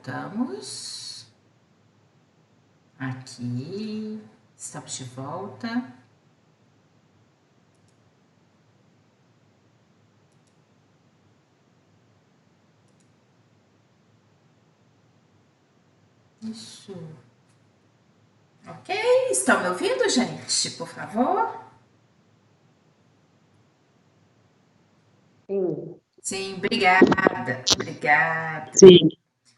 voltamos. Aqui, estamos de volta. Isso. Ok? Estão me ouvindo, gente? Por favor? Sim. Sim, obrigada. Obrigada. Sim.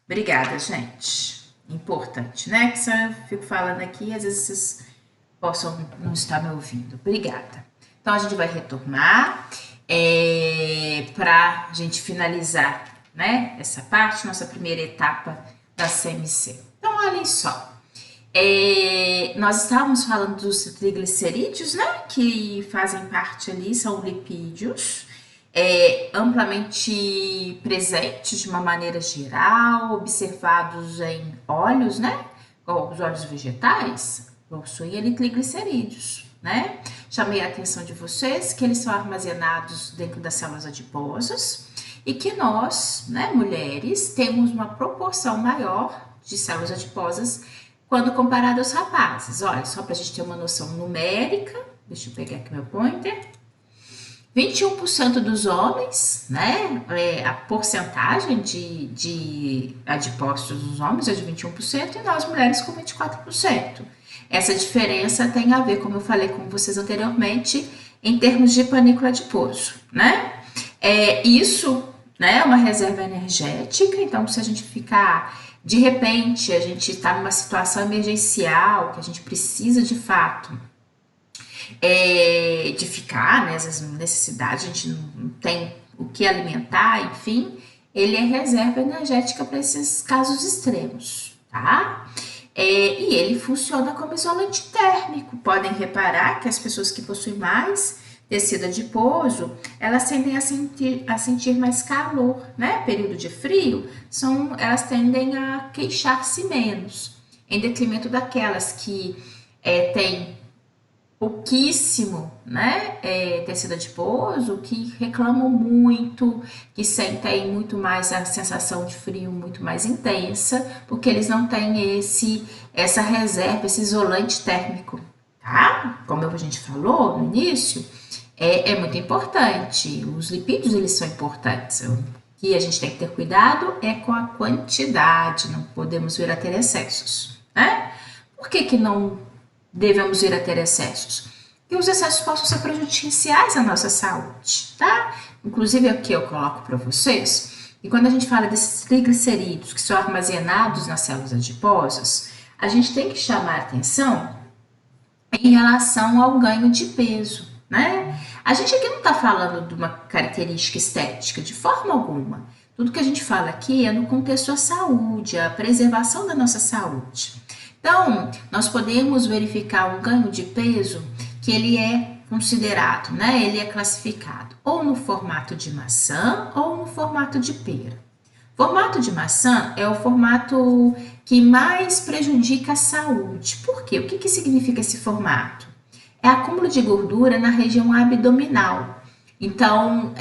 Obrigada, gente. Importante, né? Que se eu fico falando aqui, às vezes vocês possam não estar me ouvindo. Obrigada. Então, a gente vai retornar para a gente finalizar, né? Essa parte, nossa primeira etapa da CMC. Então, olhem só. Nós estávamos falando dos triglicerídeos, né? Que fazem parte ali, são lipídios. Amplamente presentes de uma maneira geral, observados em óleos, né? Os óleos vegetais possuem ali triglicerídeos, né? Chamei a atenção de vocês que eles são armazenados dentro das células adiposas e que nós, né, mulheres, temos uma proporção maior de células adiposas quando comparado aos rapazes. Olha, só para a gente ter uma noção numérica, deixa eu pegar aqui meu pointer. 21% dos homens, né? A porcentagem de adipócitos dos homens é de 21% e nós mulheres com 24%. Essa diferença tem a ver, como eu falei com vocês anteriormente, em termos de panícula adiposo, né? Isso, né, é uma reserva energética, então se a gente ficar, de repente, a gente está numa situação emergencial, que a gente precisa de fato de ficar, né? Às vezes necessidade, a gente não tem o que alimentar, enfim, ele é reserva energética para esses casos extremos, tá? E ele funciona como isolante térmico. Podem reparar que as pessoas que possuem mais tecido adiposo, elas tendem a sentir mais calor, né? Período de frio, elas tendem a queixar-se menos, em detrimento daquelas que têm pouquíssimo, né, tecido adiposo, que reclamam muito, que sentem muito mais a sensação de frio muito mais intensa, porque eles não têm essa reserva, esse isolante térmico, tá? Como a gente falou no início, é muito importante. Os lipídios, eles são importantes. O que a gente tem que ter cuidado é com a quantidade, não podemos vir a ter excessos, né? Por que não devemos vir a ter excessos? Que os excessos possam ser prejudiciais à nossa saúde, tá? Inclusive aqui eu coloco para vocês, e quando a gente fala desses triglicerídeos que são armazenados nas células adiposas, a gente tem que chamar atenção em relação ao ganho de peso, né? A gente aqui não está falando de uma característica estética, de forma alguma. Tudo que a gente fala aqui é no contexto da saúde, a preservação da nossa saúde. Então, nós podemos verificar um ganho de peso que ele é considerado, né? Ele é classificado ou no formato de maçã ou no formato de pera. Formato de maçã é o formato que mais prejudica a saúde. Por quê? O que significa esse formato? É acúmulo de gordura na região abdominal. Então,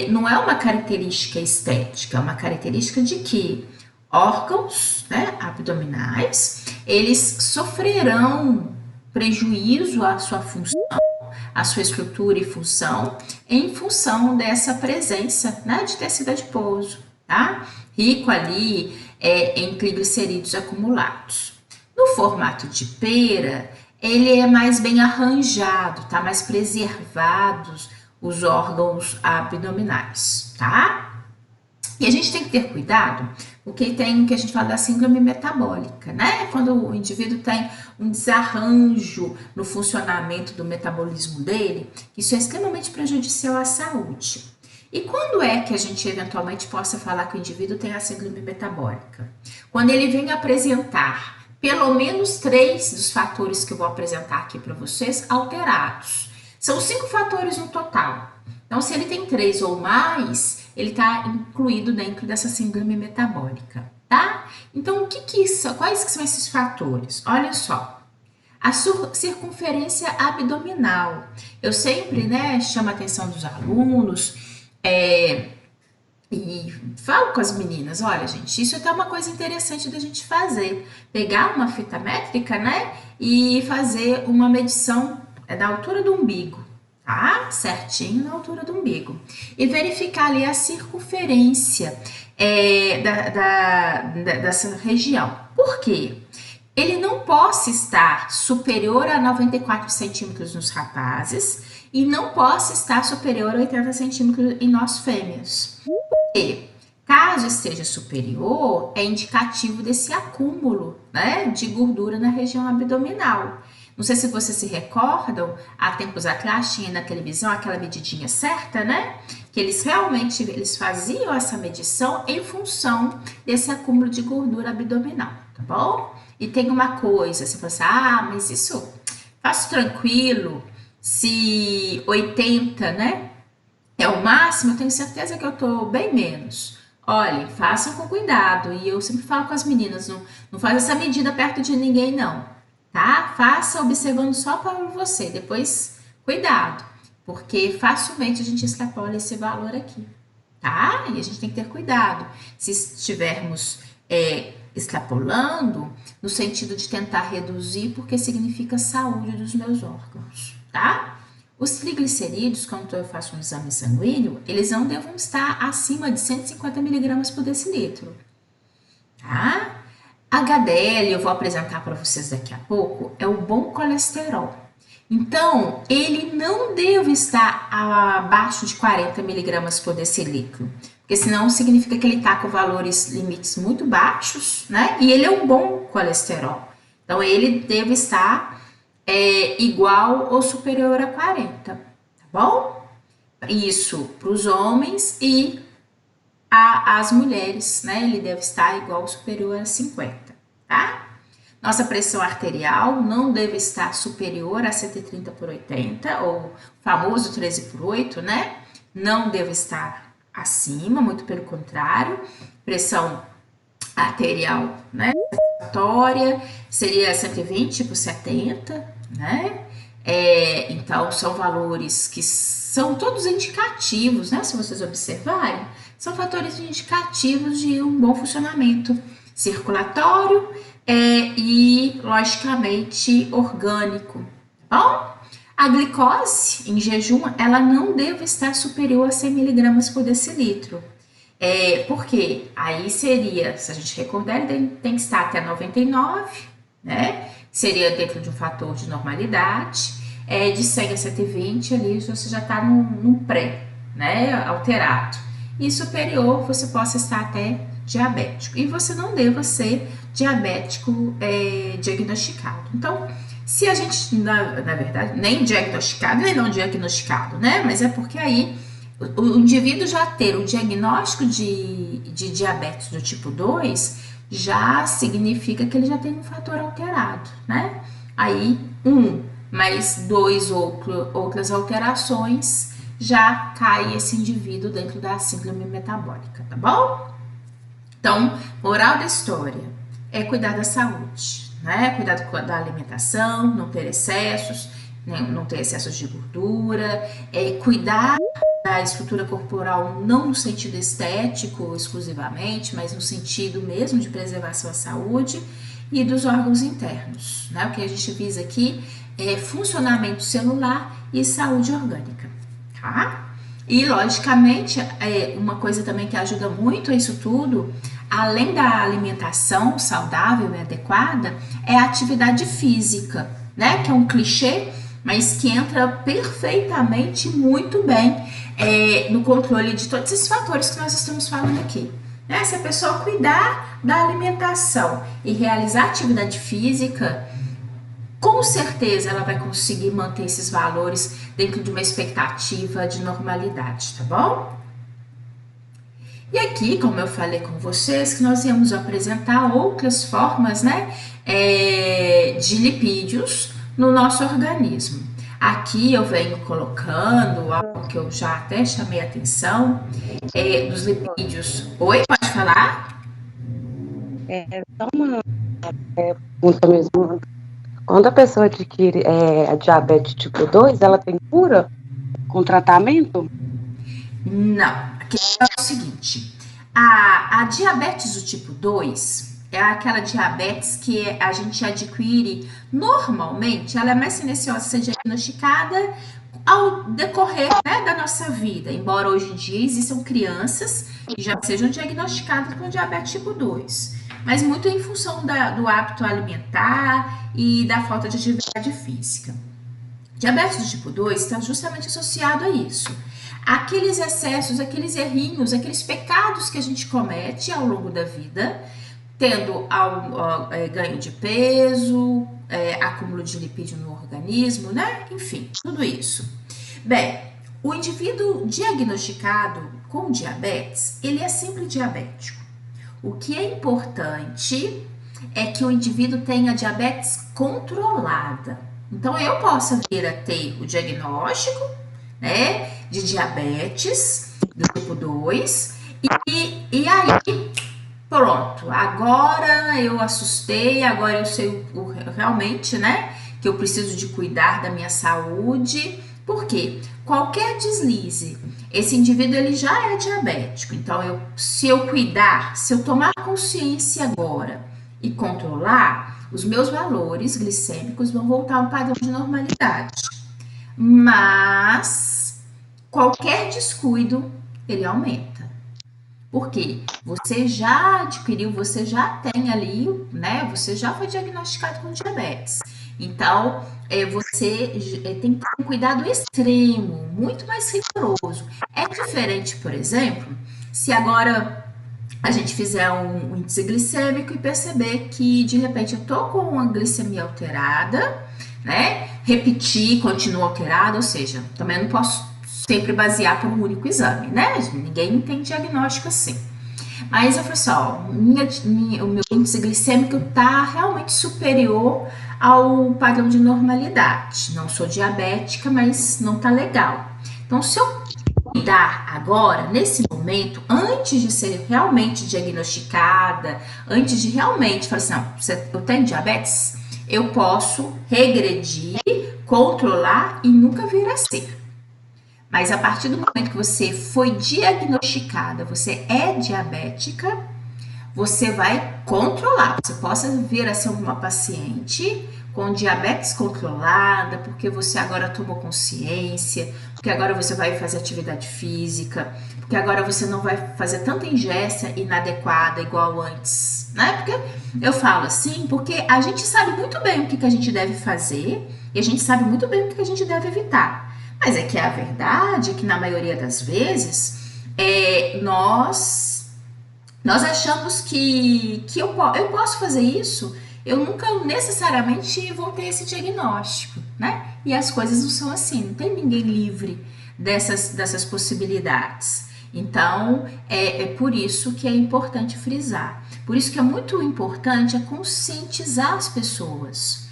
não é uma característica estética, é uma característica de que órgãos, né, abdominais, eles sofrerão prejuízo à sua função, à sua estrutura e função, em função dessa presença, né, de tecido adiposo, tá? Rico ali em triglicerídeos acumulados. No formato de pera, ele é mais bem arranjado, tá? Mais preservados os órgãos abdominais, tá? E a gente tem que ter cuidado, porque tem o que a gente fala da síndrome metabólica, né? Quando o indivíduo tem um desarranjo no funcionamento do metabolismo dele, isso é extremamente prejudicial à saúde. E quando é que a gente eventualmente possa falar que o indivíduo tem a síndrome metabólica? Quando ele vem apresentar pelo menos 3 dos fatores que eu vou apresentar aqui para vocês alterados. São 5 fatores no total. Então, se ele tem 3 ou mais, ele está incluído dentro dessa síndrome metabólica, tá? Então, quais que são esses fatores? Olha só, a circunferência abdominal. Eu sempre, né, chamo a atenção dos alunos, E falo com as meninas, olha, gente, isso é até uma coisa interessante da gente fazer. Pegar uma fita métrica, né? E fazer uma medição da altura do umbigo, tá? Certinho na altura do umbigo. E verificar ali a circunferência dessa região. Por quê? Ele não possa estar superior a 94 centímetros nos rapazes e não possa estar superior a 80 centímetros em nós fêmeas. E, caso esteja superior, é indicativo desse acúmulo, né, de gordura na região abdominal. Não sei se vocês se recordam, há tempos atrás tinha na televisão aquela medidinha certa, né? Que eles realmente faziam essa medição em função desse acúmulo de gordura abdominal, tá bom? E tem uma coisa, você fala assim, mas isso faço tranquilo, se 80, né? É o máximo, eu tenho certeza que eu tô bem menos. Olhem, façam com cuidado. E eu sempre falo com as meninas, não faz essa medida perto de ninguém, não. Tá? Faça observando só para você. Depois, cuidado. Porque facilmente a gente extrapola esse valor aqui. Tá? E a gente tem que ter cuidado. Se estivermos extrapolando, no sentido de tentar reduzir, porque significa saúde dos meus órgãos. Tá? Os triglicerídeos, quando eu faço um exame sanguíneo, eles não devem estar acima de 150 miligramas por decilitro, tá? HDL, eu vou apresentar para vocês daqui a pouco, é o bom colesterol. Então, ele não deve estar abaixo de 40 miligramas por decilitro, porque senão significa que ele está com valores limites muito baixos, né? E ele é um bom colesterol. Então, ele deve estar igual ou superior a 40, tá bom? Isso para os homens e as mulheres, né? Ele deve estar igual ou superior a 50, tá? Nossa pressão arterial não deve estar superior a 130 por 80, ou famoso 13 por 8, né? Não deve estar acima, muito pelo contrário. Pressão arterial, né? Seria 120 por 70, né? Então, são valores que são todos indicativos, né? Se vocês observarem, são fatores indicativos de um bom funcionamento circulatório e, logicamente, orgânico, tá bom? A glicose em jejum, ela não deve estar superior a 100 miligramas por decilitro. Porque aí seria, se a gente recordar, ele tem que estar até 99, né? Seria dentro de um fator de normalidade. De 100 a 120, ali você já está num pré, né? Alterado. E superior, você possa estar até diabético. E você não deva ser diabético diagnosticado. Então, se a gente, na verdade, nem diagnosticado, nem não diagnosticado, né? Mas é porque aí o indivíduo já ter o diagnóstico de diabetes do tipo 2 já significa que ele já tem um fator alterado, né? Aí, mais outras alterações, já cai esse indivíduo dentro da síndrome metabólica, tá bom? Então, moral da história é cuidar da saúde, né? Cuidar da alimentação, não ter excessos, né? Não ter excessos de gordura, cuidar da estrutura corporal não no sentido estético exclusivamente, mas no sentido mesmo de preservação à saúde e dos órgãos internos, né? O que a gente visa aqui é funcionamento celular e saúde orgânica, tá? E, logicamente, uma coisa também que ajuda muito a isso tudo, além da alimentação saudável e adequada, é a atividade física, né? Que é um clichê, mas que entra perfeitamente muito bem no controle de todos esses fatores que nós estamos falando aqui. Né? Se a pessoa cuidar da alimentação e realizar atividade física, com certeza ela vai conseguir manter esses valores dentro de uma expectativa de normalidade, tá bom? E aqui, como eu falei com vocês, que nós íamos apresentar outras formas, né, de lipídios no nosso organismo. Aqui eu venho colocando algo que eu já até chamei a atenção, dos lipídios. Oi, pode falar? Só uma pergunta mesmo. Quando a pessoa adquire a diabetes tipo 2, ela tem cura com tratamento? Não. que é o seguinte, a diabetes do tipo 2 é aquela diabetes que a gente adquire normalmente, ela é mais silenciosa a ser diagnosticada ao decorrer, né, da nossa vida, embora hoje em dia existam crianças que já sejam diagnosticadas com diabetes tipo 2, mas muito em função do hábito alimentar e da falta de atividade física. Diabetes do tipo 2 está justamente associado a isso. Aqueles excessos, aqueles errinhos, aqueles pecados que a gente comete ao longo da vida, tendo ganho de peso, acúmulo de lipídio no organismo, né? Enfim, tudo isso. Bem, o indivíduo diagnosticado com diabetes, ele é sempre diabético. O que é importante é que o indivíduo tenha diabetes controlada. Então, eu posso vir a ter o diagnóstico, né, de diabetes do tipo 2 e aí, pronto, agora eu assustei, agora eu sei realmente, né, que eu preciso de cuidar da minha saúde. Por quê? Qualquer deslize, esse indivíduo ele já é diabético. Então, se eu cuidar, se eu tomar consciência agora e controlar, os meus valores glicêmicos vão voltar a um padrão de normalidade. Mas qualquer descuido, ele aumenta. Por quê? Você já adquiriu, você já tem ali, né? Você já foi diagnosticado com diabetes. Então, você tem que ter um cuidado extremo, muito mais rigoroso. É diferente, por exemplo, se agora a gente fizer um índice glicêmico e perceber que de repente eu tô com uma glicemia alterada, né? Repetir, continua alterada, ou seja, também eu não posso sempre basear por um único exame, né? Ninguém tem diagnóstico assim. Mas eu falei assim, ó, o meu índice glicêmico tá realmente superior ao padrão de normalidade. Não sou diabética, mas não tá legal. Então, se eu cuidar agora, nesse momento, antes de ser realmente diagnosticada, antes de realmente falar assim, não, eu tenho diabetes, eu posso regredir, controlar e nunca vir a ser. Mas a partir do momento que você foi diagnosticada, você é diabética, você vai controlar. Você possa vir a ser uma paciente com diabetes controlada, porque você agora tomou consciência, porque agora você vai fazer atividade física, porque agora você não vai fazer tanta ingesta inadequada igual antes, né? Porque eu falo assim, porque a gente sabe muito bem o que a gente deve fazer e a gente sabe muito bem o que a gente deve evitar. Mas é que a verdade é que na maioria das vezes nós achamos que eu posso fazer isso, eu nunca necessariamente vou ter esse diagnóstico, né? E as coisas não são assim, não tem ninguém livre dessas possibilidades. Então, é por isso que é importante frisar. Por isso que é muito importante conscientizar as pessoas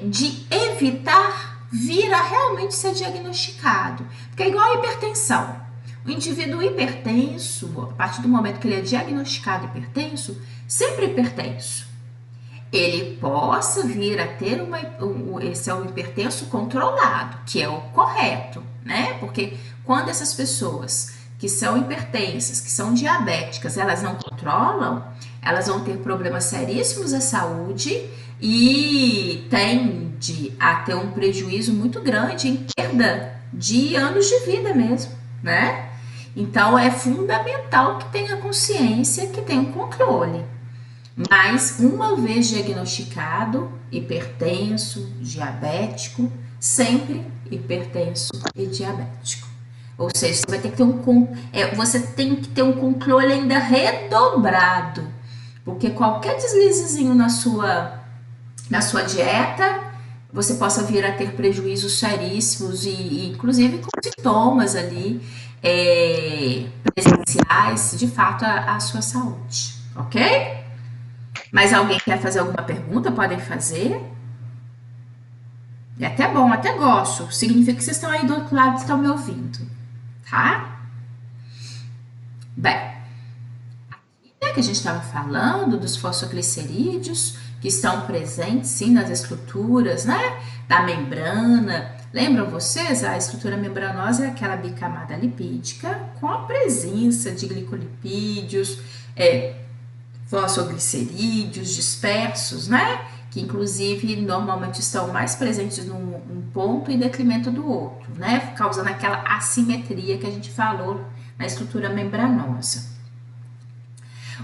de evitar vir a realmente ser diagnosticado. Porque é igual a hipertensão. O indivíduo hipertenso, a partir do momento que ele é diagnosticado hipertenso, sempre hipertenso, ele possa vir a ter esse é um hipertenso controlado, que é o correto, né? Porque quando essas pessoas que são hipertensas, que são diabéticas, elas não controlam, elas vão ter problemas seríssimos à saúde e tende a ter um prejuízo muito grande em perda de anos de vida mesmo, né? Então é fundamental que tenha consciência, que tenha um controle. Mas uma vez diagnosticado, hipertenso, diabético, sempre hipertenso e diabético. Ou seja, você vai ter que ter você tem que ter um controle ainda redobrado, porque qualquer deslizezinho na sua dieta, você possa vir a ter prejuízos seríssimos e inclusive com sintomas ali presenciais, de fato, à sua saúde, ok? Mas alguém quer fazer alguma pergunta? Podem fazer. É até bom, até gosto. Significa que vocês estão aí do outro lado e estão me ouvindo, tá? Bem, aqui, né, que a gente estava falando dos fosfoglicerídeos, que estão presentes, sim, nas estruturas, né, da membrana Lembram vocês? A estrutura membranosa é aquela bicamada lipídica com a presença de glicolipídios, fosfoglicerídeos dispersos, né? Que inclusive normalmente estão mais presentes num ponto em detrimento do outro, né? Causando aquela assimetria que a gente falou na estrutura membranosa.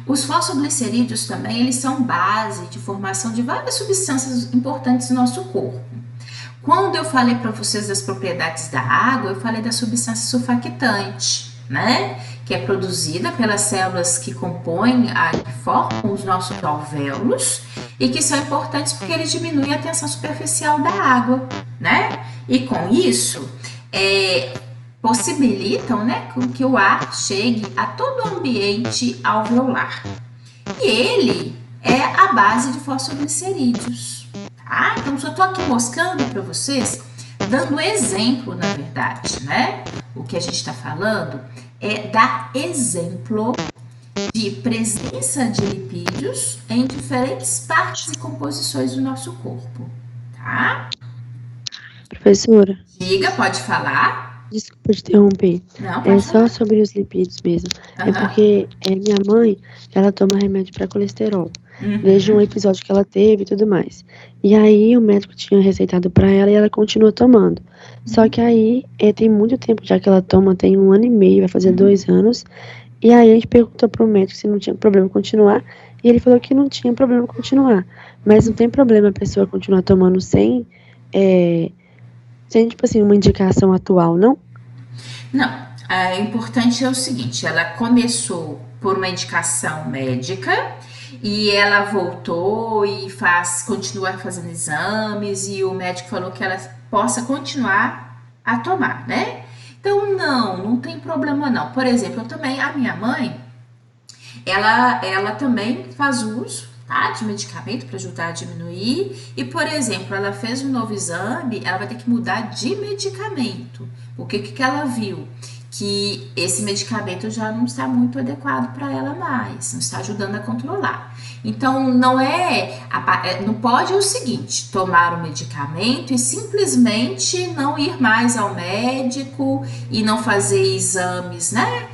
Os fosfoglicerídeos também, eles são base de formação de várias substâncias importantes no nosso corpo. Quando eu falei para vocês das propriedades da água, eu falei da substância surfactante, né? Que é produzida pelas células que compõem, que formam os nossos alvéolos e que são importantes porque eles diminuem a tensão superficial da água, né? E com isso, possibilitam, né, que o ar chegue a todo o ambiente alveolar. E ele é a base de fosfoglicerídeos, tá? Então, só estou aqui mostrando para vocês, dando exemplo, na verdade, né? O que a gente está falando é dar exemplo de presença de lipídios em diferentes partes e composições do nosso corpo, tá? Professora, Diga, pode falar. desculpa te interromper. Não, É pode só falar. sobre os lipídios mesmo. É Aham. porque minha mãe, ela toma remédio para colesterol, desde um episódio que ela teve e tudo mais. E aí o médico tinha receitado para ela e ela continua tomando. Só que aí tem muito tempo já que ela toma, tem 1 ano e meio, vai fazer 2 anos. E aí a gente perguntou pro médico se não tinha problema continuar, e ele falou que não tinha problema continuar. Mas não tem problema a pessoa continuar tomando sem, tipo assim, uma indicação atual, não? Não, é importante é o seguinte, ela começou por uma indicação médica e ela voltou e continua fazendo exames e o médico falou que ela possa continuar a tomar, né? Então não tem problema não. Por exemplo, a minha mãe, ela também faz uso, tá, de medicamento para ajudar a diminuir. E, por exemplo, ela fez um novo exame, ela vai ter que mudar de medicamento. Porque o que ela viu? Que esse medicamento já não está muito adequado para ela mais, não está ajudando a controlar. Então, não pode o seguinte, tomar o medicamento e simplesmente não ir mais ao médico e não fazer exames, né?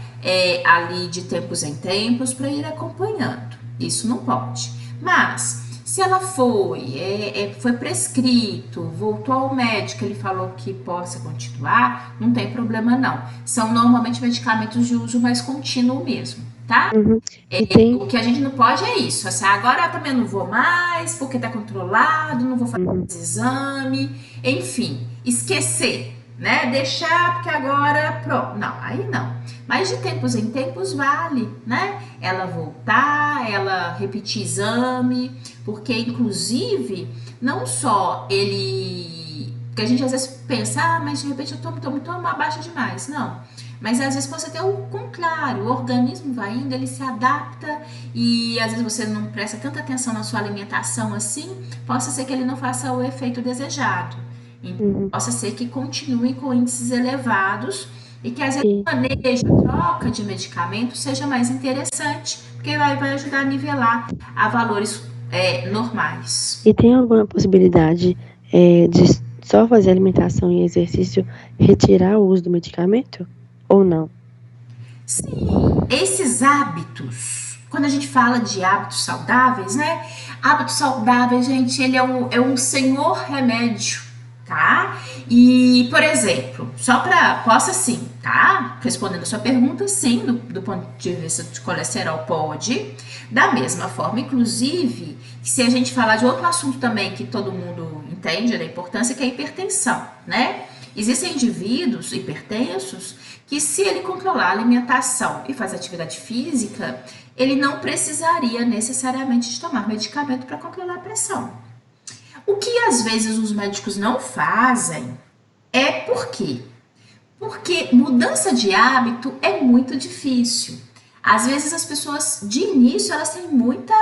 Ali de tempos em tempos para ir acompanhando. Isso não pode. Mas se ela foi prescrito, voltou ao médico, ele falou que possa continuar, não tem problema não. São normalmente medicamentos de uso mais contínuo mesmo, tá? Uhum. E O que a gente não pode é isso, assim, agora eu também não vou mais, porque tá controlado, não vou fazer exame, enfim, esquecer, né? Deixar porque agora, pronto. Não, aí não. Mas de tempos em tempos vale, né? Ela voltar, ela repetir exame, porque inclusive não só porque a gente às vezes pensa, mas de repente eu tomo abaixo demais. Não. Mas às vezes você tem o contrário, o organismo vai indo, ele se adapta e às vezes você não presta tanta atenção na sua alimentação assim, possa ser que ele não faça o efeito desejado. Então, possa ser que continue com índices elevados e que às vezes o manejo, a troca de medicamento seja mais interessante, porque vai ajudar a nivelar a valores normais. E tem alguma possibilidade de só fazer alimentação e exercício retirar o uso do medicamento? Ou não? Sim, esses hábitos, quando a gente fala de hábitos saudáveis, né? Hábitos saudáveis, gente, ele é um senhor remédio, tá? E, por exemplo, posso assim, tá? Respondendo a sua pergunta, sim, do ponto de vista de colesterol, pode. Da mesma forma, inclusive, se a gente falar de outro assunto também que todo mundo entende da importância, que é a hipertensão, né? Existem indivíduos hipertensos que, se ele controlar a alimentação e fazer atividade física, ele não precisaria necessariamente de tomar medicamento para controlar a pressão. O que às vezes os médicos não fazem por quê? Porque mudança de hábito é muito difícil. Às vezes as pessoas, de início, elas têm muita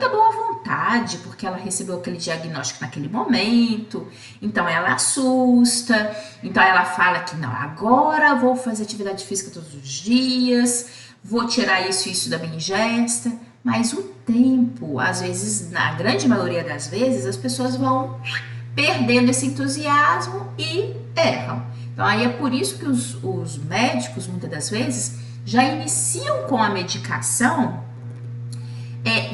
boa vontade, porque ela recebeu aquele diagnóstico naquele momento, então ela assusta, então ela fala que não, agora vou fazer atividade física todos os dias, vou tirar isso e isso da minha ingesta, mas o tempo, às vezes, na grande maioria das vezes, as pessoas vão perdendo esse entusiasmo e erram. Então, aí é por isso que os médicos, muitas das vezes, já iniciam com a medicação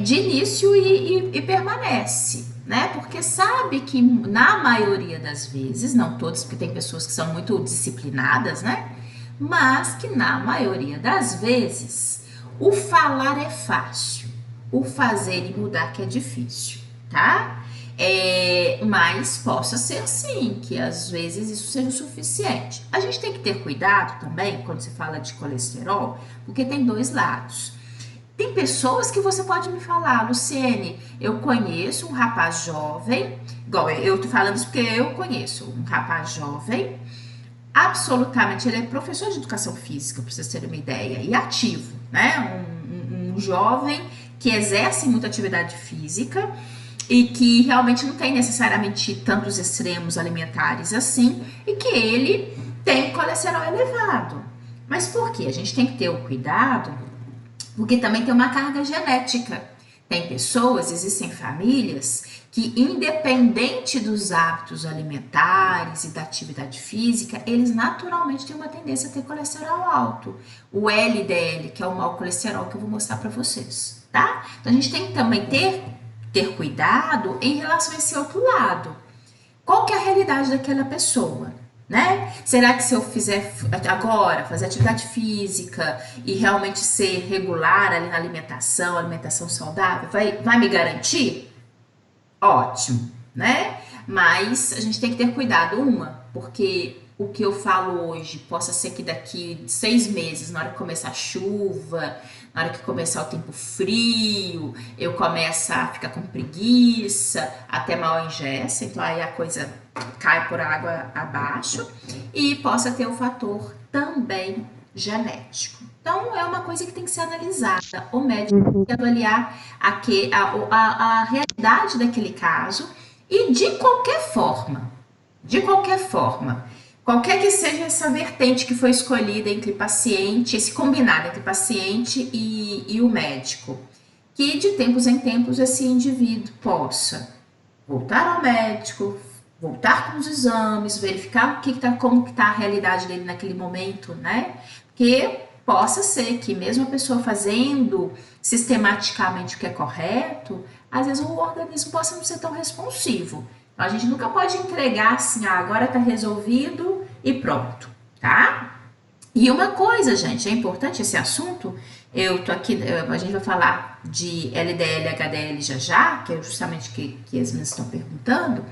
de início e permanece, né? Porque sabe que na maioria das vezes, não todas, porque tem pessoas que são muito disciplinadas, né? Mas que na maioria das vezes, o falar é fácil, o fazer e mudar que é difícil, tá? Mas possa ser sim, que às vezes isso seja o suficiente. A gente tem que ter cuidado também, quando se fala de colesterol, porque tem dois lados. Tem pessoas que você pode me falar, Luciene, eu conheço um rapaz jovem, igual eu tô falando isso porque eu conheço um rapaz jovem, absolutamente, ele é professor de educação física, para vocês terem uma ideia, e ativo, né? Um jovem que exerce muita atividade física e que realmente não tem necessariamente tantos extremos alimentares assim, e que ele tem colesterol elevado. Mas por quê? A gente tem que ter o cuidado, porque também tem uma carga genética. Tem pessoas, existem famílias que, independente dos hábitos alimentares e da atividade física, eles naturalmente têm uma tendência a ter colesterol alto. O LDL, que é o mau colesterol, que eu vou mostrar para vocês, tá? Então a gente tem que também ter cuidado em relação a esse outro lado. Qual que é a realidade daquela pessoa? Né? Será que se eu fizer agora, fazer atividade física e realmente ser regular ali na alimentação saudável, vai me garantir? Ótimo, né? Mas a gente tem que ter cuidado, porque o que eu falo hoje possa ser que daqui 6 meses, na hora que começar a chuva, na hora que começar o tempo frio, eu começo a ficar com preguiça, até mal ingesta, então aí a coisa cai por água abaixo, e possa ter o fator também genético. Então é uma coisa que tem que ser analisada. O médico tem que avaliar a realidade daquele caso e de qualquer forma, qualquer que seja essa vertente que foi escolhida entre paciente, esse combinado entre paciente e o médico, que de tempos em tempos esse indivíduo possa voltar ao médico, voltar com os exames, verificar como que tá a realidade dele naquele momento, né? Porque possa ser que mesmo a pessoa fazendo sistematicamente o que é correto, às vezes o organismo possa não ser tão responsivo. Então, a gente nunca pode entregar assim, agora tá resolvido e pronto, tá? E uma coisa, gente, é importante esse assunto, eu tô aqui, a gente vai falar de LDL, HDL já, que é justamente o que as meninas estão perguntando,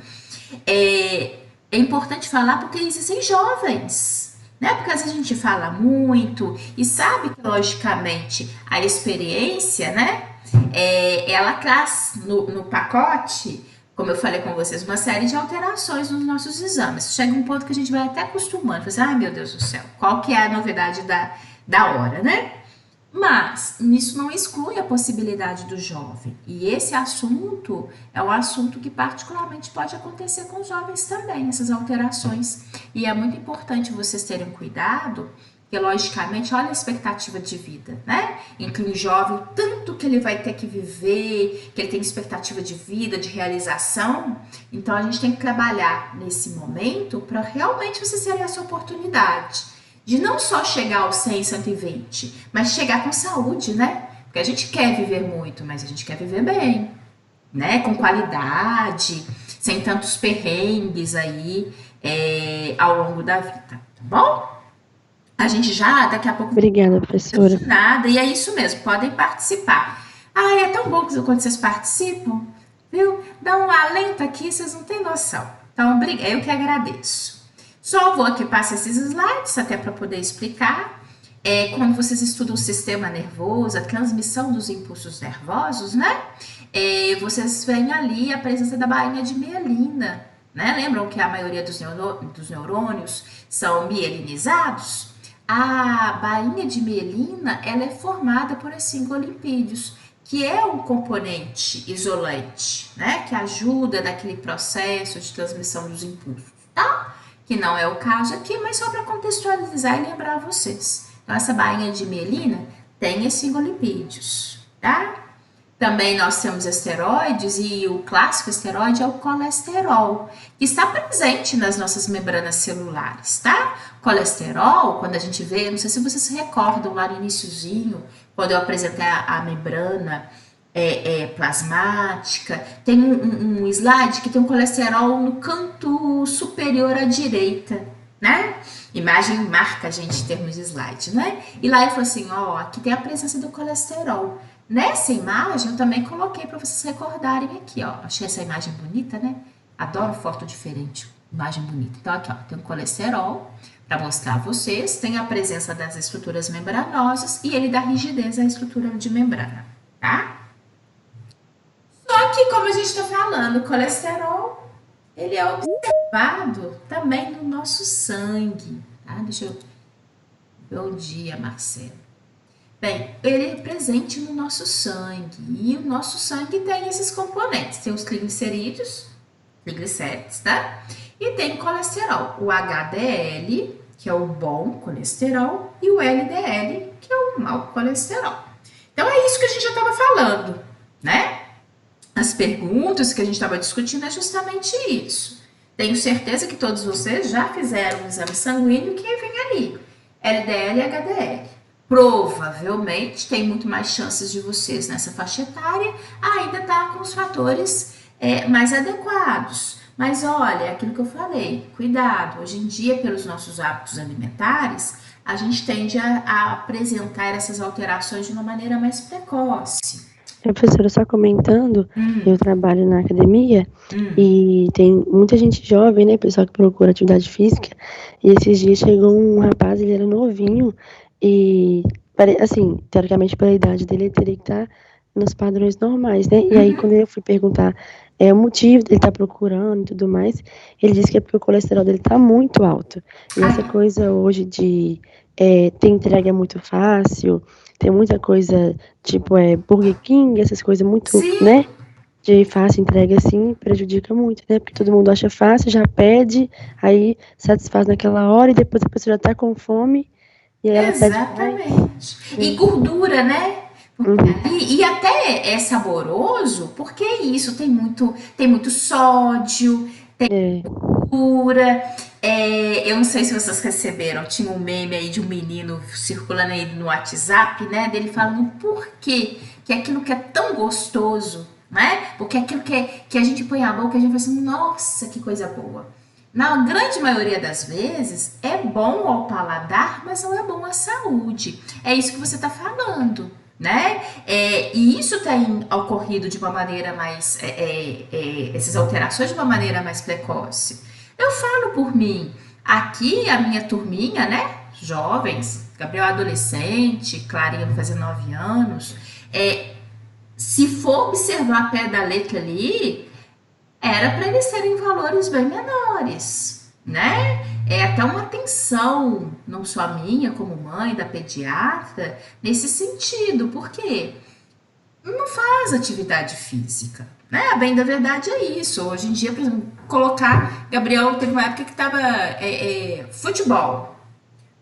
é importante falar porque existem jovens, né? Porque às vezes a gente fala muito e sabe que, logicamente, a experiência, né, ela traz no pacote, como eu falei com vocês, uma série de alterações nos nossos exames. Chega um ponto que a gente vai até acostumando, fala assim, ai meu Deus do céu, qual que é a novidade da hora, né? Mas isso não exclui a possibilidade do jovem. E esse assunto é um assunto que particularmente pode acontecer com os jovens também, essas alterações. E é muito importante vocês terem cuidado, porque logicamente, olha a expectativa de vida, né? Entre um jovem, tanto que ele vai ter que viver, que ele tem expectativa de vida, de realização. Então a gente tem que trabalhar nesse momento para realmente vocês terem essa oportunidade de não só chegar aos 100, 120, mas chegar com saúde, né? Porque a gente quer viver muito, mas a gente quer viver bem, né? Com qualidade, sem tantos perrengues aí ao longo da vida, tá bom? A gente já, daqui a pouco... Obrigada, professora. De nada, e é isso mesmo, podem participar. Ah, é tão bom quando vocês participam, viu? Dá um alento aqui, vocês não têm noção. Então, eu que agradeço. Só vou aqui passar esses slides até para poder explicar. Quando vocês estudam o sistema nervoso, a transmissão dos impulsos nervosos, né? Vocês veem ali a presença da bainha de mielina, né? Lembram que a maioria dos neurônios são mielinizados? A bainha de mielina, ela é formada por esses olimpídios, que é um componente isolante, né? Que ajuda naquele processo de transmissão dos impulsos, tá? Que não é o caso aqui, mas só para contextualizar e lembrar vocês. Então, essa bainha de mielina tem esses lipídios, tá? Também nós temos esteroides e o clássico esteroide é o colesterol, que está presente nas nossas membranas celulares, tá? Colesterol, quando a gente vê, não sei se vocês se recordam lá no iniciozinho, quando eu apresentei a membrana plasmática, tem um slide que tem um colesterol no canto superior à direita, né? Imagem marca a gente em termos de slide, né? E lá eu falei assim, ó, aqui tem a presença do colesterol. Nessa imagem eu também coloquei para vocês recordarem aqui, ó. Achei essa imagem bonita, né? Adoro foto diferente, imagem bonita. Então aqui, ó, tem o colesterol para mostrar a vocês, tem a presença das estruturas membranosas e ele dá rigidez à estrutura de membrana, tá? Só que como a gente está falando, o colesterol, ele é observado também no nosso sangue, tá? Deixa eu... Bom dia, Marcelo. Bem, ele é presente no nosso sangue e o nosso sangue tem esses componentes, tem os triglicéridos, tá? E tem o colesterol, o HDL, que é o bom colesterol, e o LDL, que é o mau colesterol. Então é isso que a gente já estava falando, né? As perguntas que a gente estava discutindo é justamente isso. Tenho certeza que todos vocês já fizeram um exame sanguíneo que vem ali, LDL e HDL. Provavelmente tem muito mais chances de vocês nessa faixa etária ainda estar com os fatores mais adequados. Mas olha, aquilo que eu falei, cuidado, hoje em dia, pelos nossos hábitos alimentares, a gente tende a apresentar essas alterações de uma maneira mais precoce. Professora, só comentando, eu trabalho na academia e tem muita gente jovem, né, pessoal que procura atividade física, e esses dias chegou um rapaz, ele era novinho, e, assim, teoricamente pela idade dele, ele teria que estar nos padrões normais, né, e aí quando eu fui perguntar o motivo dele estar procurando e tudo mais, ele disse que é porque o colesterol dele está muito alto, e essa coisa hoje de ter entrega muito fácil, tem muita coisa, tipo, Burger King, essas coisas muito, Sim. né, de fácil entrega, assim, prejudica muito, né, porque todo mundo acha fácil, já pede, aí satisfaz naquela hora e depois a pessoa já tá com fome, e aí ela pede mais. Exatamente. E gordura, né? E até é saboroso, porque é isso, tem muito sódio, gordura. Eu não sei se vocês receberam, tinha um meme aí de um menino circulando aí no WhatsApp, né? Dele falando por quê? Que aquilo que é tão gostoso, né? Porque aquilo que a gente põe a boca, a gente fala assim, nossa, que coisa boa. Na grande maioria das vezes, é bom ao paladar, mas não é bom à saúde. É isso que você está falando, né? E isso tem ocorrido de uma maneira mais... essas alterações de uma maneira mais precoce. Eu falo por mim. Aqui, a minha turminha, né? Jovens, Gabriel adolescente, Clarinha vai fazer 9 anos. Se for observar a pé da letra ali, era para eles terem valores bem menores, né? É até uma atenção, não só a minha como mãe, da pediatra, nesse sentido, porque não faz atividade física, né? A bem da verdade é isso. Hoje em dia, por exemplo, colocar... Gabriel teve uma época que estava futebol.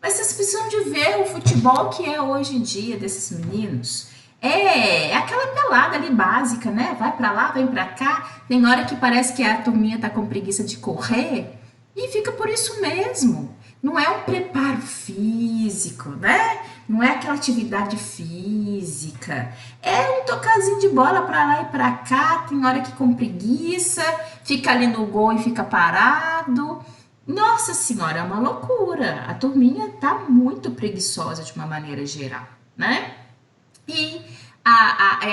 Mas vocês precisam de ver o futebol que é hoje em dia desses meninos. É aquela pelada ali básica, né? Vai pra lá, vem pra cá. Tem hora que parece que a turminha tá com preguiça de correr e fica por isso mesmo. Não é um preparo físico, né? Não é aquela atividade física. É um tocazinho de bola pra lá e pra cá. Tem hora que com preguiça, fica ali no gol e fica parado. Nossa senhora, é uma loucura. A turminha tá muito preguiçosa de uma maneira geral, né? E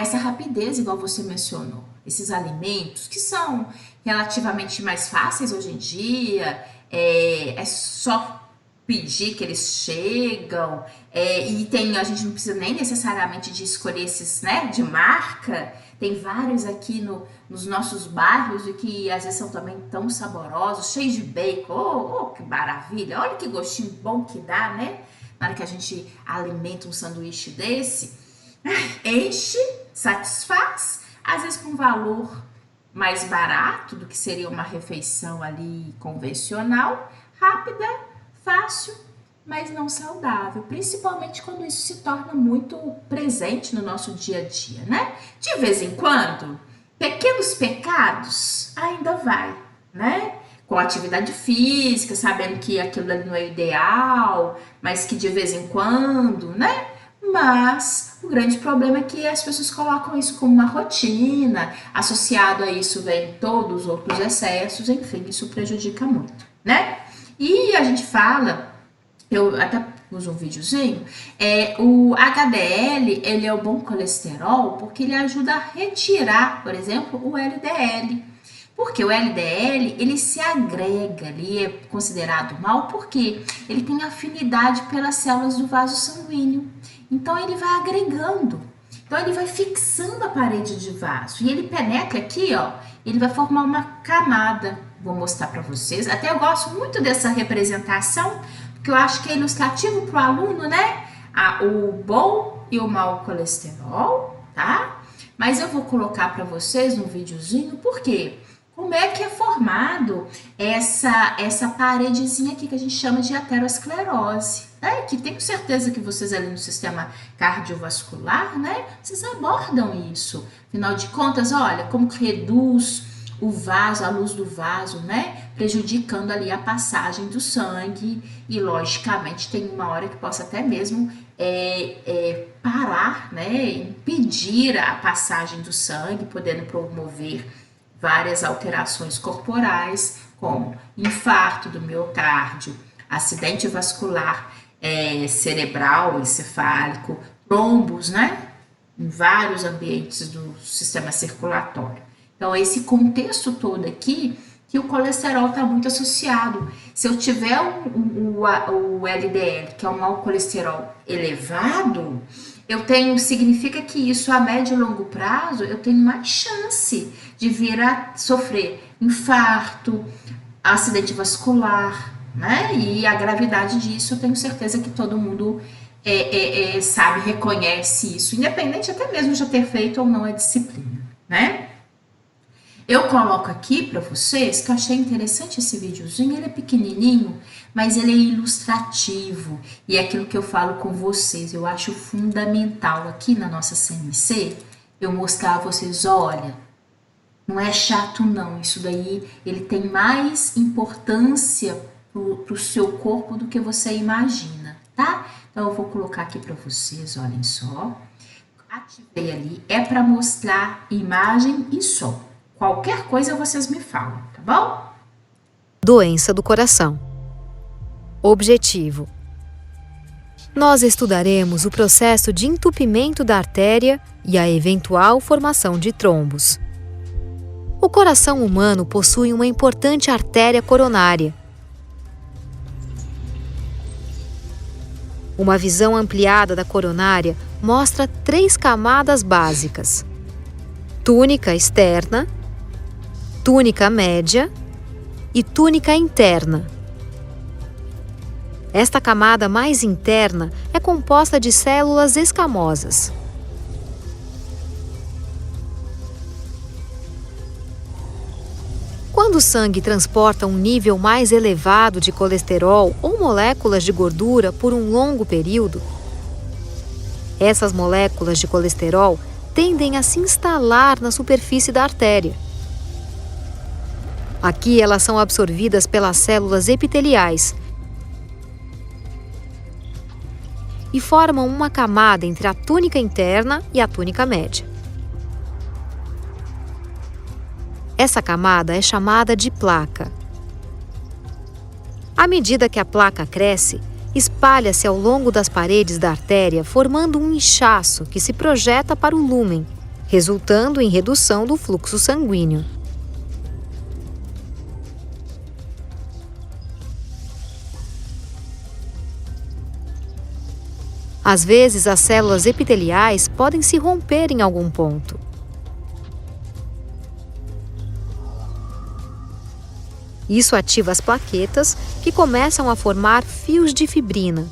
essa rapidez, igual você mencionou, esses alimentos que são relativamente mais fáceis hoje em dia, é só pedir que eles chegam, e a gente não precisa nem necessariamente de escolher esses, né, de marca. Tem vários aqui nos nossos bairros e que às vezes são também tão saborosos, cheios de bacon. Oh, que maravilha! Olha que gostinho bom que dá, né? Na hora que a gente alimenta um sanduíche desse, enche, satisfaz, às vezes com um valor mais barato do que seria uma refeição ali convencional, rápida, fácil, mas não saudável, principalmente quando isso se torna muito presente no nosso dia a dia, né? De vez em quando, pequenos pecados ainda vai, né? Com atividade física, sabendo que aquilo ali não é ideal, mas que de vez em quando, né? Mas o grande problema é que as pessoas colocam isso como uma rotina, associado a isso vem todos os outros excessos, enfim, isso prejudica muito, né? E a gente fala, eu até pus um videozinho, o HDL, ele é o bom colesterol porque ele ajuda a retirar, por exemplo, o LDL. Porque o LDL, ele se agrega, ele é considerado mal porque ele tem afinidade pelas células do vaso sanguíneo. Então, ele vai agregando. Então, ele vai fixando a parede de vaso. E ele penetra aqui, ó, ele vai formar uma camada. Vou mostrar para vocês. Até eu gosto muito dessa representação, porque eu acho que é ilustrativo para o aluno, né? O bom e o mau colesterol, tá? Mas eu vou colocar para vocês no videozinho, por quê? Como é que é formado essa paredezinha aqui que a gente chama de aterosclerose, né? Que tenho certeza que vocês ali no sistema cardiovascular, né? Vocês abordam isso. Afinal de contas, olha, como que reduz o vaso, a luz do vaso, né? Prejudicando ali a passagem do sangue e, logicamente, tem uma hora que possa até mesmo parar, né? Impedir a passagem do sangue, podendo promover várias alterações corporais, como infarto do miocárdio, acidente vascular cerebral, encefálico, trombos, né? Em vários ambientes do sistema circulatório. Então, esse contexto todo aqui, que o colesterol está muito associado. Se eu tiver o LDL, que é um mau colesterol elevado, significa que isso a médio e longo prazo, eu tenho mais chance de vir a sofrer infarto, acidente vascular, né? E a gravidade disso, eu tenho certeza que todo mundo sabe, reconhece isso, independente até mesmo de já ter feito ou não a disciplina, né? Eu coloco aqui para vocês, que eu achei interessante esse videozinho, ele é pequenininho, mas ele é ilustrativo, e é aquilo que eu falo com vocês, eu acho fundamental aqui na nossa CMC, eu mostrar a vocês, olha, não é chato não, isso daí, ele tem mais importância pro seu corpo do que você imagina, tá? Então eu vou colocar aqui para vocês, olhem só, ativei ali, é para mostrar imagem e som. Qualquer coisa vocês me falam, tá bom? Doença do coração. Objetivo: nós estudaremos o processo de entupimento da artéria e a eventual formação de trombos. O coração humano possui uma importante artéria coronária. Uma visão ampliada da coronária mostra 3 camadas básicas: túnica externa, túnica média e túnica interna. Esta camada mais interna é composta de células escamosas. Quando o sangue transporta um nível mais elevado de colesterol ou moléculas de gordura por um longo período, essas moléculas de colesterol tendem a se instalar na superfície da artéria. Aqui elas são absorvidas pelas células epiteliais e formam uma camada entre a túnica interna e a túnica média. Essa camada é chamada de placa. À medida que a placa cresce, espalha-se ao longo das paredes da artéria, formando um inchaço que se projeta para o lúmen, resultando em redução do fluxo sanguíneo. Às vezes, as células epiteliais podem se romper em algum ponto. Isso ativa as plaquetas, que começam a formar fios de fibrina.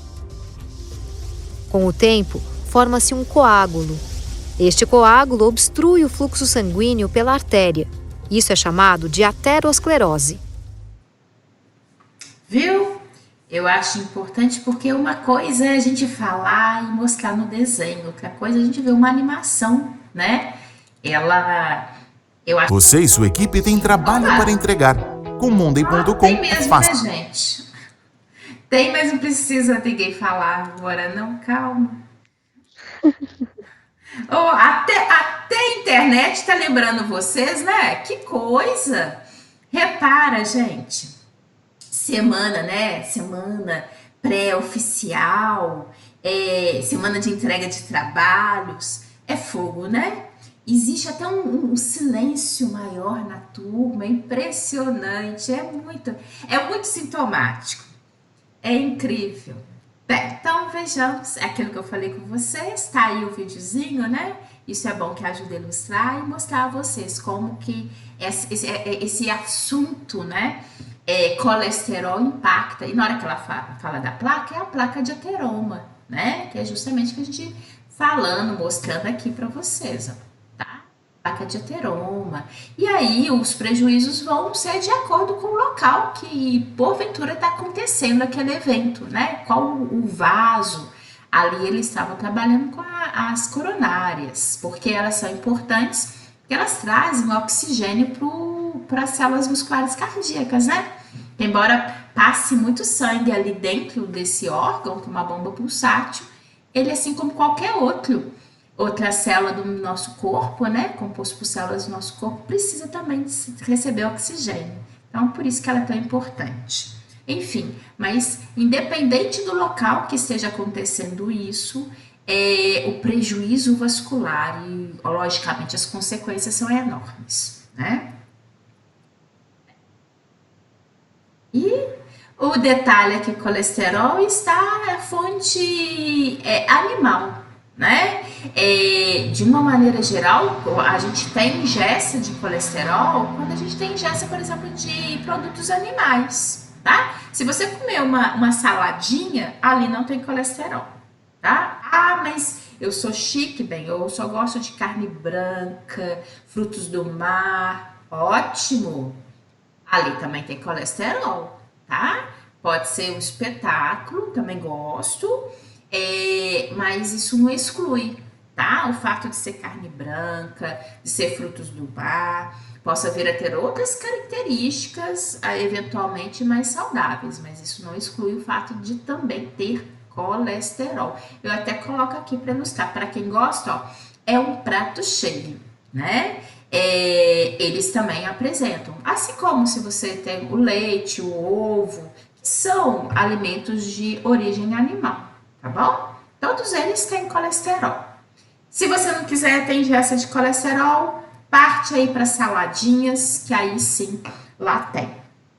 Com o tempo, forma-se um coágulo. Este coágulo obstrui o fluxo sanguíneo pela artéria. Isso é chamado de aterosclerose. Viu? Eu acho importante porque uma coisa é a gente falar e mostrar no desenho, outra coisa é a gente ver uma animação, né? Ela, eu acho. Você e sua equipe têm trabalho para Opa! entregar. Com Mondei.com Tem é mesmo, né, fácil. gente? Tem, mas não precisa ninguém falar agora, não, calma. Oh, até a internet tá lembrando vocês, né? Que coisa! Repara, gente. Semana, né? Semana pré-oficial, semana de entrega de trabalhos, é fogo, né? Existe até um silêncio maior na turma, é impressionante, é muito sintomático, é incrível. Bem, então vejamos, é aquilo que eu falei com vocês, tá aí o videozinho, né? Isso é bom que ajuda a ilustrar e mostrar a vocês como que esse assunto, né? Colesterol impacta. E na hora que ela fala da placa, é a placa de ateroma, né? Que é justamente o que a gente falando, mostrando aqui para vocês, ó, tá? Placa de ateroma. E aí os prejuízos vão ser de acordo com o local que porventura está acontecendo aquele evento, né? Qual o vaso. Ali eles estavam trabalhando com as coronárias, porque elas são importantes, porque elas trazem oxigênio para as células musculares cardíacas, né? Embora passe muito sangue ali dentro desse órgão, que é uma bomba pulsátil, ele, assim como qualquer outra célula do nosso corpo, né, composto por células do nosso corpo, precisa também receber oxigênio. Então, por isso que ela é tão importante. Enfim, mas independente do local que esteja acontecendo isso, o prejuízo vascular e, logicamente, as consequências são enormes, né? E o detalhe é que o colesterol está na fonte animal, né? De uma maneira geral, a gente tem ingesta de colesterol quando a gente tem ingesta, por exemplo, de produtos animais, tá? Se você comer uma saladinha, ali não tem colesterol, tá? Ah, mas eu sou chique, bem, eu só gosto de carne branca, frutos do mar, ótimo! Ali também tem colesterol, tá? Pode ser um espetáculo, também gosto, mas isso não exclui, tá? O fato de ser carne branca, de ser frutos do mar, possa vir a ter outras características, eventualmente mais saudáveis, mas isso não exclui o fato de também ter colesterol. Eu até coloco aqui para ilustrar, para quem gosta, ó, é um prato cheio, né? Eles também apresentam, assim como se você tem o leite, o ovo, que são alimentos de origem animal, tá bom? Todos eles têm colesterol. Se você não quiser ter ingesta de colesterol, parte aí para saladinhas, que aí sim, lá tem,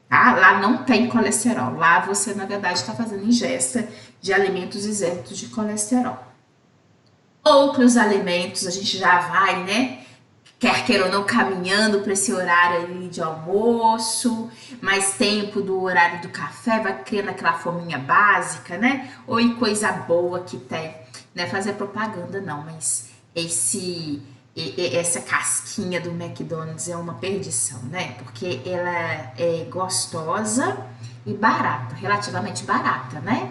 tá? Lá não tem colesterol, lá você na verdade está fazendo ingesta de alimentos isentos de colesterol. Outros alimentos a gente já vai, né? Quer queira ou não, caminhando para esse horário ali de almoço, mais tempo do horário do café, vai criando aquela fominha básica, né? Oi, coisa boa que tem. Não é fazer propaganda não, mas essa casquinha do McDonald's é uma perdição, né? Porque ela é gostosa e barata, relativamente barata, né?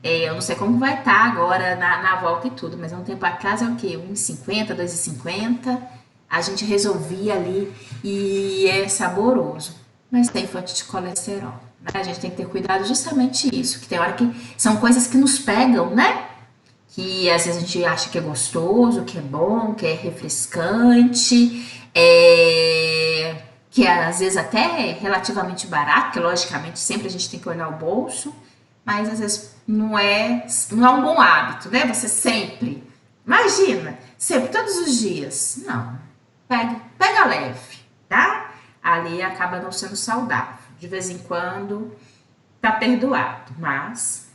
Eu não sei como vai estar agora na volta e tudo, mas há um tempo atrás é o quê? R$1,50, R$2,50. A gente resolvia ali e é saboroso, mas tem fonte de colesterol, né? A gente tem que ter cuidado justamente isso, que tem hora que são coisas que nos pegam, né? Que às vezes a gente acha que é gostoso, que é bom, que é refrescante, que às vezes até é relativamente barato, que logicamente sempre a gente tem que olhar o bolso, mas às vezes não é um bom hábito, né? Você sempre, imagina, sempre, todos os dias, não. Pega leve, tá? Ali acaba não sendo saudável. De vez em quando tá perdoado, mas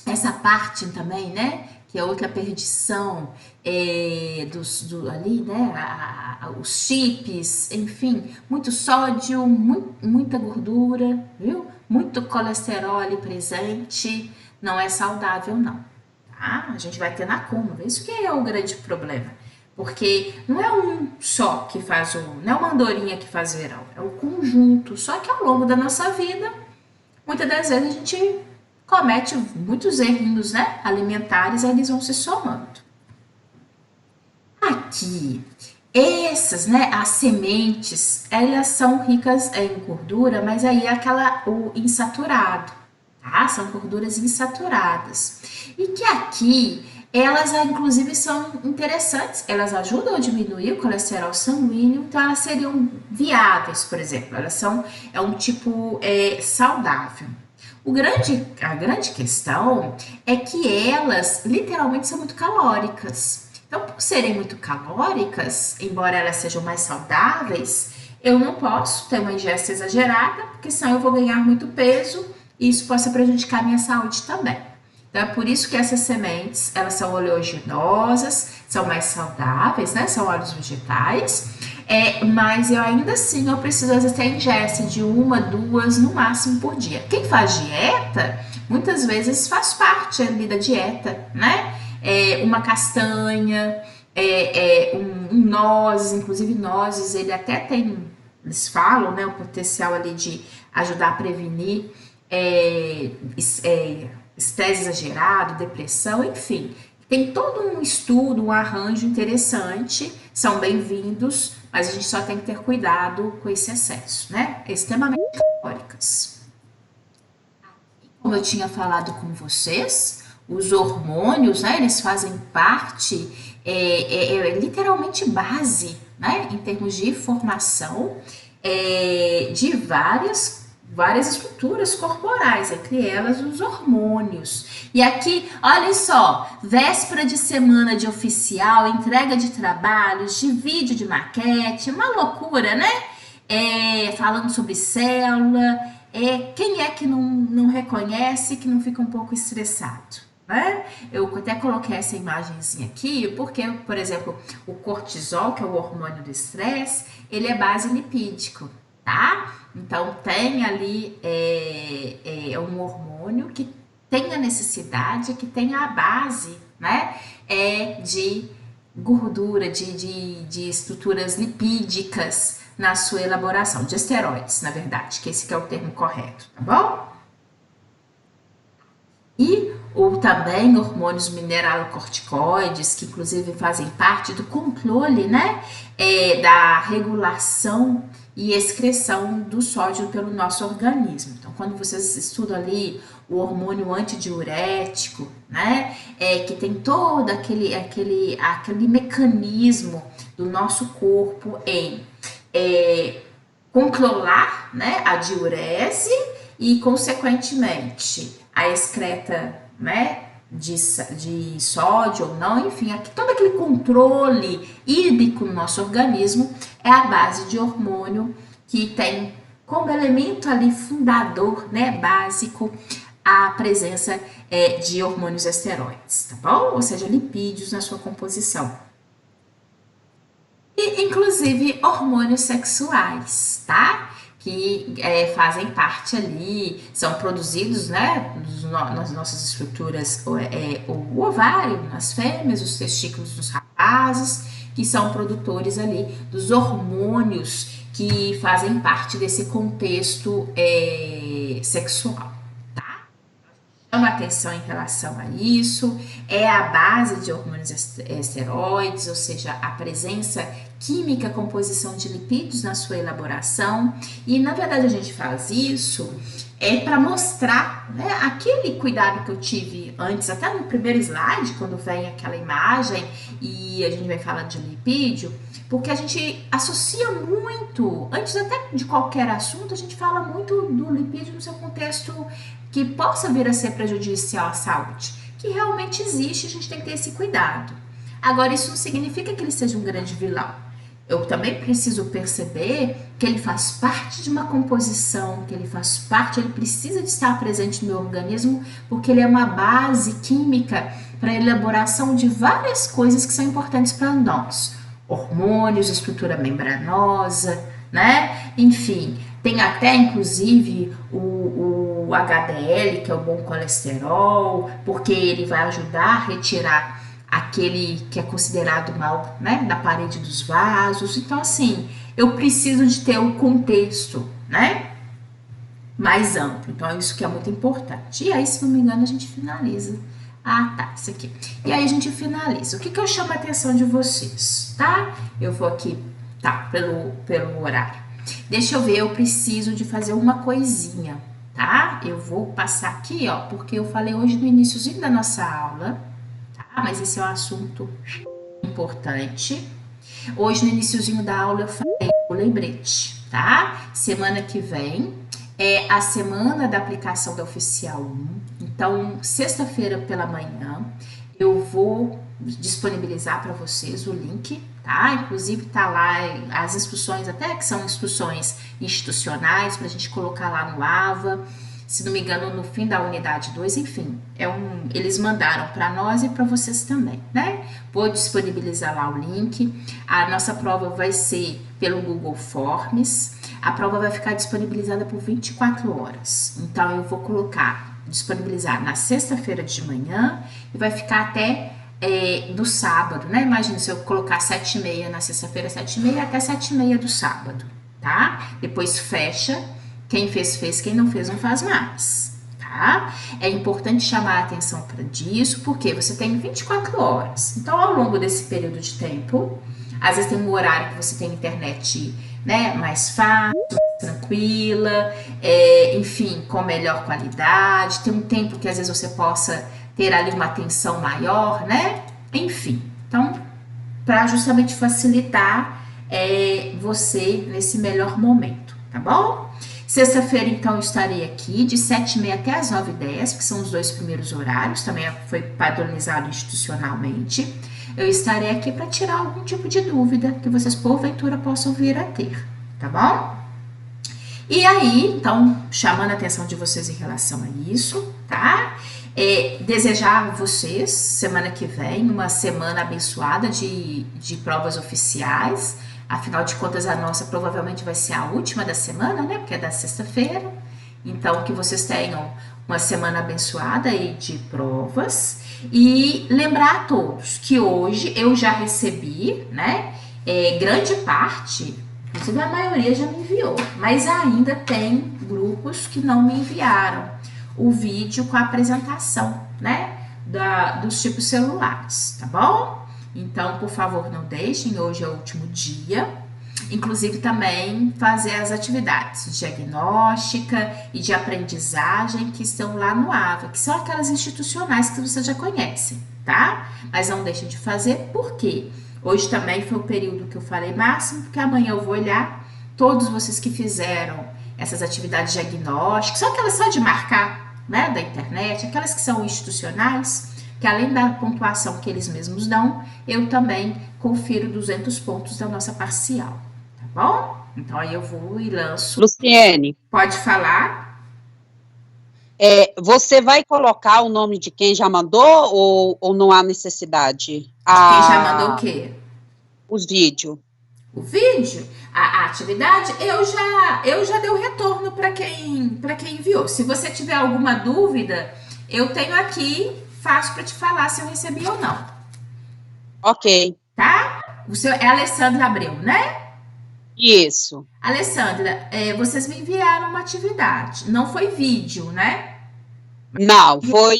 essa parte também, né? Que é outra perdição ali, né? Os chips, enfim, muito sódio, muita gordura, viu? Muito colesterol ali presente, não é saudável, não. Tá? A gente vai ter na curva, isso que é o grande problema. Porque não é um só que faz não é uma andorinha que faz verão, é o conjunto. Só que ao longo da nossa vida, muitas das vezes a gente comete muitos errinhos, né, alimentares, aí eles vão se somando. Aqui, essas, né, as sementes, elas são ricas em gordura, mas aí é o insaturado, tá? São gorduras insaturadas. E que aqui, elas inclusive são interessantes, elas ajudam a diminuir o colesterol sanguíneo, então elas seriam viáveis, por exemplo, é um tipo saudável. A grande questão é que elas literalmente são muito calóricas. Então, por serem muito calóricas, embora elas sejam mais saudáveis, eu não posso ter uma ingesta exagerada, porque senão eu vou ganhar muito peso e isso possa prejudicar a minha saúde também. Então, é por isso que essas sementes, elas são oleaginosas, são mais saudáveis, né? São óleos vegetais, mas ainda assim eu preciso às vezes ter ingesta de 1, 2 no máximo por dia. Quem faz dieta, muitas vezes faz parte ali da dieta, né? Uma castanha, nozes, inclusive nozes, ele até tem, eles falam, né, o potencial ali de ajudar a prevenir estresse exagerado, depressão, enfim. Tem todo um estudo, um arranjo interessante, são bem-vindos, mas a gente só tem que ter cuidado com esse excesso, né? Extremamente calóricas. Como eu tinha falado com vocês, os hormônios, né, eles fazem parte, literalmente base, né, em termos de formação de várias estruturas corporais, entre elas os hormônios. E aqui, olhem só, véspera de semana de oficial, entrega de trabalhos, de vídeo de maquete, uma loucura, né? Falando sobre célula, quem é que não reconhece, que não fica um pouco estressado? Né? Eu até coloquei essa imagenzinha aqui porque, por exemplo, o cortisol, que é o hormônio do estresse, ele é base lipídico, tá? Então tem ali um hormônio que tem a necessidade, que tem a base, né, de gordura, de estruturas lipídicas na sua elaboração, de esteroides, na verdade, que esse que é o termo correto, tá bom? Ou também hormônios mineralocorticoides, que inclusive fazem parte do controle, né, da regulação e excreção do sódio pelo nosso organismo. Então, quando vocês estudam ali o hormônio antidiurético, né, que tem todo aquele mecanismo do nosso corpo em controlar, né, a diurese e, consequentemente, a excreta, né, de sódio ou não, enfim, todo aquele controle hídrico no nosso organismo é a base de hormônio que tem como elemento ali fundador, né, básico, a presença de hormônios esteroides, tá bom? Ou seja, lipídios na sua composição. E, inclusive, hormônios sexuais, tá? Que fazem parte ali, são produzidos, né, nas nossas estruturas, o ovário nas fêmeas, os testículos nos rapazes, que são produtores ali dos hormônios que fazem parte desse contexto sexual, tá? Chama atenção em relação a isso, é a base de hormônios esteroides, ou seja, a presença química, composição de lipídios na sua elaboração, e na verdade a gente faz isso para mostrar, né, aquele cuidado que eu tive antes, até no primeiro slide, quando vem aquela imagem e a gente vai falar de lipídio, porque a gente associa muito, antes até de qualquer assunto, a gente fala muito do lipídio no seu contexto que possa vir a ser prejudicial à saúde, que realmente existe, a gente tem que ter esse cuidado. Agora, isso não significa que ele seja um grande vilão. Eu também preciso perceber que ele faz parte de uma composição, que ele faz parte, ele precisa de estar presente no meu organismo, porque ele é uma base química para a elaboração de várias coisas que são importantes para nós. Hormônios, estrutura membranosa, né? Enfim, tem até inclusive o HDL, que é o bom colesterol, porque ele vai ajudar a retirar aquele que é considerado mal, né, da parede dos vasos. Então, assim, eu preciso de ter o contexto, né? mais amplo. Então, é isso que é muito importante. E aí, se não me engano, a gente finaliza. Ah, tá, isso aqui. E aí a gente finaliza. O que eu chamo a atenção de vocês, tá? Eu vou aqui, tá, pelo horário. Deixa eu ver, eu preciso de fazer uma coisinha, tá? Eu vou passar aqui, ó, porque eu falei hoje no iniciozinho da nossa aula, tá? Mas esse é um assunto importante. Hoje no iniciozinho da aula eu falei o lembrete, tá? Semana que vem é a semana da aplicação da Oficial 1. Então, sexta-feira pela manhã, eu vou disponibilizar para vocês o link, tá? Inclusive tá lá as instruções, até que são instruções institucionais, para a gente colocar lá no AVA, se não me engano, no fim da unidade 2, enfim, eles mandaram para nós e para vocês também, né? Vou disponibilizar lá o link. A nossa prova vai ser pelo Google Forms. A prova vai ficar disponibilizada por 24 horas. Então, eu vou disponibilizar na sexta-feira de manhã e vai ficar até no sábado, né? Imagina se eu colocar 7h30 na sexta-feira, 7h30 até 7h30 do sábado, tá? Depois fecha. Quem fez, quem não fez, não faz mais, tá? É importante chamar a atenção para disso, porque você tem 24 horas. Então, ao longo desse período de tempo, às vezes tem um horário que você tem internet, né, mais fácil, mais tranquila, enfim, com melhor qualidade. Tem um tempo que às vezes você possa ter ali uma atenção maior, né? Enfim, então, para justamente facilitar você nesse melhor momento, tá bom? Sexta-feira, então, eu estarei aqui de 7h30 até as 9h10, que são os 2 primeiros horários, também foi padronizado institucionalmente. Eu estarei aqui para tirar algum tipo de dúvida que vocês, porventura, possam vir a ter, tá bom? E aí, então, chamando a atenção de vocês em relação a isso, tá? Desejar a vocês, semana que vem, uma semana abençoada de provas oficiais. Afinal de contas, a nossa provavelmente vai ser a última da semana, né? Porque é da sexta-feira. Então, que vocês tenham uma semana abençoada aí de provas. E lembrar a todos que hoje eu já recebi, né? Grande parte, inclusive a maioria já me enviou, mas ainda tem grupos que não me enviaram o vídeo com a apresentação, né? Dos tipos celulares, tá bom? Então, por favor, não deixem, hoje é o último dia. Inclusive, também fazer as atividades de diagnóstica e de aprendizagem que estão lá no AVA, que são aquelas institucionais que vocês já conhecem, tá? Mas não deixem de fazer, porque hoje também foi o período que eu falei máximo, porque amanhã eu vou olhar todos vocês que fizeram essas atividades diagnósticas, são aquelas só de marcar, né, da internet, aquelas que são institucionais, que além da pontuação que eles mesmos dão, eu também confiro 200 pontos da nossa parcial, tá bom? Então, aí eu vou e lanço. Luciene. Pode falar? Você vai colocar o nome de quem já mandou ou não há necessidade? Quem já mandou o quê? Os vídeos. O vídeo? A atividade? Eu já dei o retorno para quem enviou. Se você tiver alguma dúvida, eu tenho aqui, fácil para te falar se eu recebi ou não. Ok. Tá? O seu é Alessandra Abreu, né? Isso. Alessandra, vocês me enviaram uma atividade. Não foi vídeo, né? Não, foi...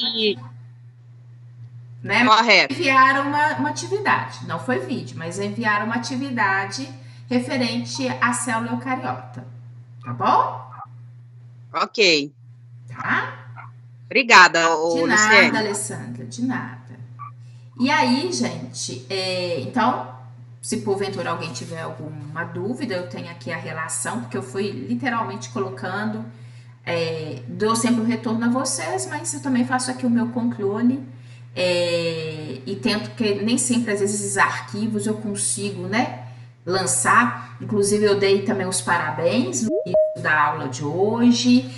Né? Correto. Enviaram uma atividade. Não foi vídeo, mas enviaram uma atividade referente à célula eucariota. Tá bom? Ok. Tá? Obrigada, De nada, Luciene. Alessandra, de nada. E aí, gente, então, se porventura alguém tiver alguma dúvida, eu tenho aqui a relação, porque eu fui literalmente colocando, dou sempre o retorno a vocês, mas eu também faço aqui o meu controle, e tento, que nem sempre, às vezes, esses arquivos eu consigo, né, lançar. Inclusive, eu dei também os parabéns no início da aula de hoje,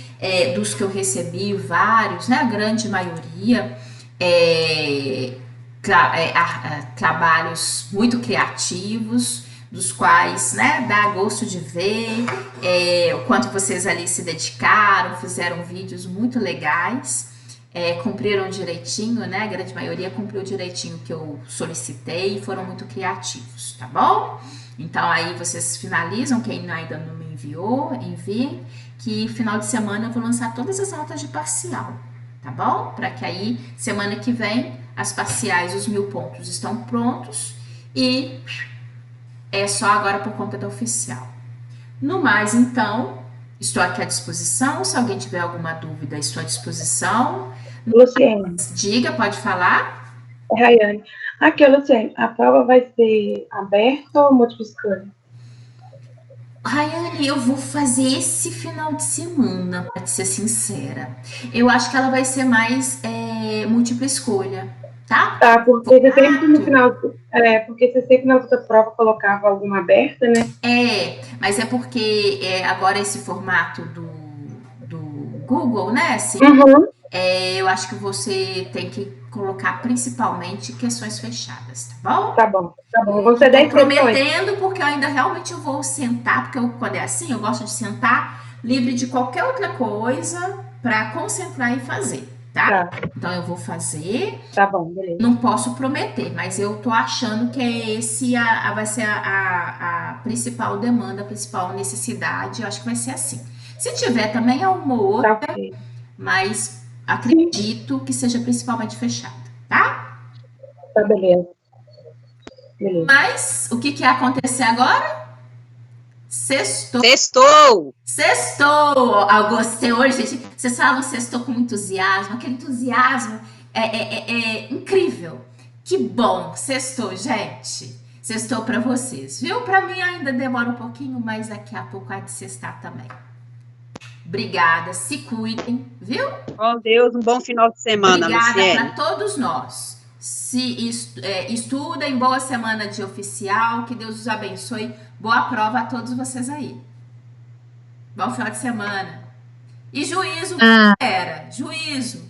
dos que eu recebi, vários, né, a grande maioria, trabalhos muito criativos, dos quais, né, dá gosto de ver o quanto vocês ali se dedicaram, fizeram vídeos muito legais, cumpriram direitinho, né, a grande maioria cumpriu direitinho o que eu solicitei e foram muito criativos, tá bom? Então aí vocês finalizam, quem ainda não me enviou, enviem, que final de semana eu vou lançar todas as notas de parcial, tá bom? Para que aí, semana que vem, as parciais, os 1000 pontos estão prontos e é só agora por conta da oficial. No mais, então, estou aqui à disposição. Se alguém tiver alguma dúvida, estou à disposição. Luciene, Diga, pode falar? é Rayane. Aqui, Luciene, a prova vai ser aberta ou múltipla escolha? Rayane, eu vou fazer esse final de semana, para ser sincera. Eu acho que ela vai ser mais múltipla escolha, tá? Tá, porque você sempre no final, porque você sempre na outra prova colocava alguma aberta, né? Mas é porque agora esse formato do Google, né? Assim, Uhum. eu acho que você tem que colocar principalmente questões fechadas, tá bom? Tá bom. Eu vou ser Tô 10 questões. prometendo, porque eu ainda realmente eu vou sentar, porque quando é assim, eu gosto de sentar livre de qualquer outra coisa para concentrar e fazer, tá? Tá, Então eu vou fazer, tá bom, beleza. não posso prometer, mas eu tô achando que vai ser a principal demanda, a principal necessidade, eu acho que vai ser assim. Se tiver também uma ou outra, Tá ok. mas Sim, acredito que seja principalmente fechada, tá? tá beleza. Beleza. Mas o que que ia acontecer agora? Sextou. Sextou! Sextou! Eu gostei hoje, gente. Vocês falam sextou com entusiasmo, aquele entusiasmo é incrível. Que bom, sextou, gente. Sextou pra vocês, viu? Pra mim ainda demora um pouquinho, mas daqui a pouco há de sextar também. Obrigada, se cuidem, viu? Com Deus, um bom final de semana, Obrigada para Luciene. todos nós. Estudem, boa semana de oficial, que Deus os abençoe. Boa prova a todos vocês aí. Bom final de semana. E juízo, galera, juízo.